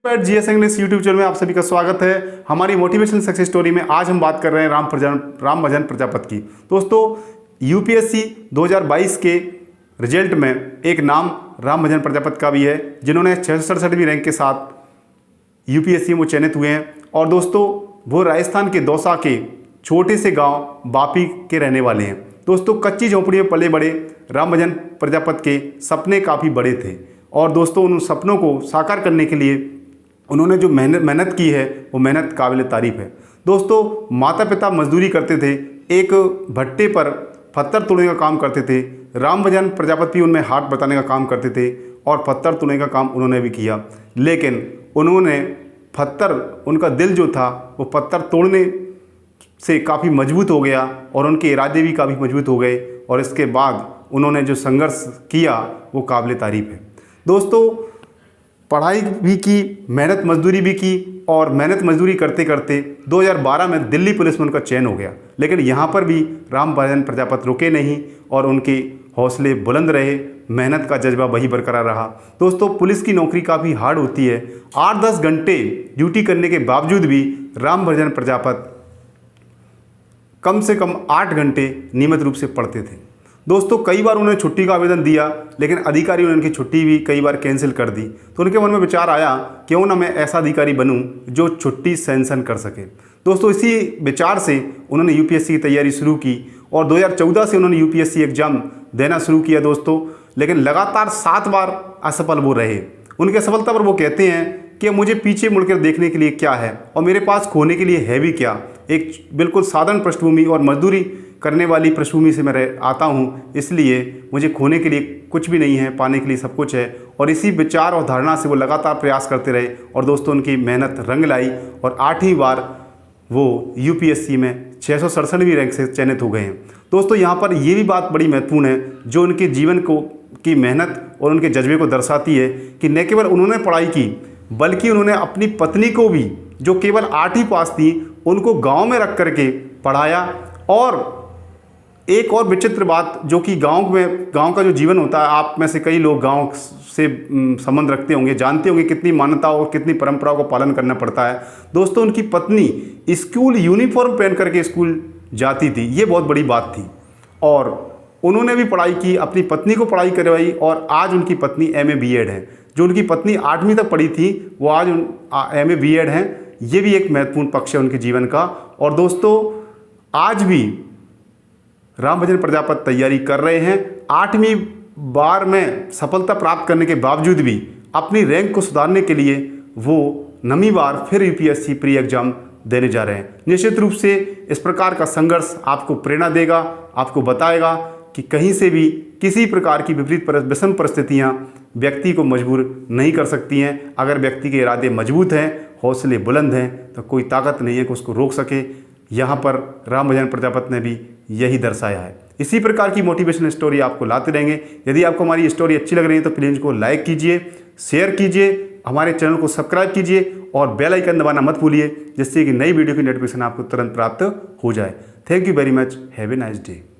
GS English YouTube channel में आप सभी का स्वागत है। हमारी मोटिवेशनल सक्सेस स्टोरी में आज हम बात कर रहे हैं राम भजन प्रजापति की। दोस्तों, यूपीएससी 2022 के रिजल्ट में एक नाम राम भजन प्रजापति का भी है, जिन्होंने 667वीं रैंक के साथ यूपीएससी में चयनित हुए हैं। और दोस्तों, वो राजस्थान के दौसा के छोटे से गाँव बापी के रहने वाले हैं। दोस्तों, कच्ची झोंपड़ी में पले बड़े राम भजन प्रजापति के सपने काफ़ी बड़े थे और दोस्तों उन सपनों को साकार करने के लिए उन्होंने जो मेहनत की है वो मेहनत काबिल तारीफ़ है। दोस्तों, माता पिता मजदूरी करते थे, एक भट्टे पर पत्थर तोड़ने का काम करते थे। राम भजन प्रजापति उनमें हाथ बटाने का काम करते थे और पत्थर तोड़ने का काम उन्होंने भी किया, लेकिन उन्होंने उनका दिल जो था वो पत्थर तोड़ने से काफ़ी मजबूत हो गया और उनके इरादे भी काफ़ी मजबूत हो गए और इसके बाद उन्होंने जो संघर्ष किया वो काबिल तारीफ़ है। दोस्तों, पढ़ाई भी की, मेहनत मजदूरी भी की और मेहनत मजदूरी करते करते 2012 में दिल्ली पुलिस में उनका चयन हो गया। लेकिन यहाँ पर भी राम भजन प्रजापति रुके नहीं और उनके हौसले बुलंद रहे, मेहनत का जज्बा वही बरकरार रहा। दोस्तों, पुलिस की नौकरी काफ़ी हार्ड होती है। 8-10 घंटे ड्यूटी करने के बावजूद भी राम भजन प्रजापति कम से कम 8 घंटे नियमित रूप से पढ़ते थे। दोस्तों, कई बार उन्होंने छुट्टी का आवेदन दिया, लेकिन अधिकारी ने उनकी छुट्टी भी कई बार कैंसिल कर दी। तो उनके मन में विचार आया, क्यों ना मैं ऐसा अधिकारी बनूं जो छुट्टी सैंक्शन कर सके। दोस्तों, इसी विचार से उन्होंने यूपीएससी की तैयारी शुरू की और 2014 से उन्होंने यूपीएससी एग्जाम देना शुरू किया। दोस्तों, लेकिन लगातार 7 बार असफल वो रहे। उनकी असफलता पर वो कहते हैं कि मुझे पीछे मुड़कर देखने के लिए क्या है और मेरे पास खोने के लिए है भी क्या। एक बिल्कुल साधारण पृष्ठभूमि और मजदूरी करने वाली पृष्ठभूमि से मैं आता हूँ, इसलिए मुझे खोने के लिए कुछ भी नहीं है, पाने के लिए सब कुछ है। और इसी विचार और धारणा से वो लगातार प्रयास करते रहे और दोस्तों उनकी मेहनत रंग लाई और 8वीं बार वो यूपीएससी में 667वीं रैंक से चयनित हो गए हैं। दोस्तों, यहाँ पर ये भी बात बड़ी महत्वपूर्ण है जो उनके जीवन की मेहनत और उनके जज्बे को दर्शाती है कि न केवल उन्होंने पढ़ाई की, बल्कि उन्होंने अपनी पत्नी को भी, जो केवल 8वीं पास थी, उनको गाँव में रख करके पढ़ाया। और एक और विचित्र बात, जो कि गांव का जो जीवन होता है, आप में से कई लोग गांव से संबंध रखते होंगे, जानते होंगे कितनी मान्यताओं और कितनी परंपराओं को पालन करना पड़ता है। दोस्तों, उनकी पत्नी स्कूल यूनिफॉर्म पहन करके स्कूल जाती थी, ये बहुत बड़ी बात थी। और उन्होंने भी पढ़ाई की, अपनी पत्नी को पढ़ाई करवाई और आज उनकी पत्नी MA BEd है। जो उनकी पत्नी 8वीं तक पढ़ी थी वो आज MA BEd हैं। ये भी एक महत्वपूर्ण पक्ष है उनके जीवन का। और दोस्तों, आज भी राम भजन प्रजापति तैयारी कर रहे हैं। 8वीं बार में सफलता प्राप्त करने के बावजूद भी अपनी रैंक को सुधारने के लिए वो 9वीं बार फिर यूपीएससी प्री एग्जाम देने जा रहे हैं। निश्चित रूप से इस प्रकार का संघर्ष आपको प्रेरणा देगा, आपको बताएगा कि कहीं से भी किसी प्रकार की विपरीत विषम परिस्थितियाँ व्यक्ति को मजबूर नहीं कर सकती हैं। अगर व्यक्ति के इरादे मजबूत हैं, हौसले बुलंद हैं, तो कोई ताकत नहीं है कि उसको रोक सके। यहाँ पर राम भजन प्रजापति ने भी यही दर्शाया है। इसी प्रकार की मोटिवेशनल स्टोरी आपको लाते रहेंगे। यदि आपको हमारी स्टोरी अच्छी लग रही है तो प्लीज़ को लाइक कीजिए, शेयर कीजिए, हमारे चैनल को सब्सक्राइब कीजिए और बेल आइकन दबाना मत भूलिए, जिससे कि नई वीडियो की नोटिफिकेशन आपको तुरंत प्राप्त हो जाए। Thank you very much. Have a nice day.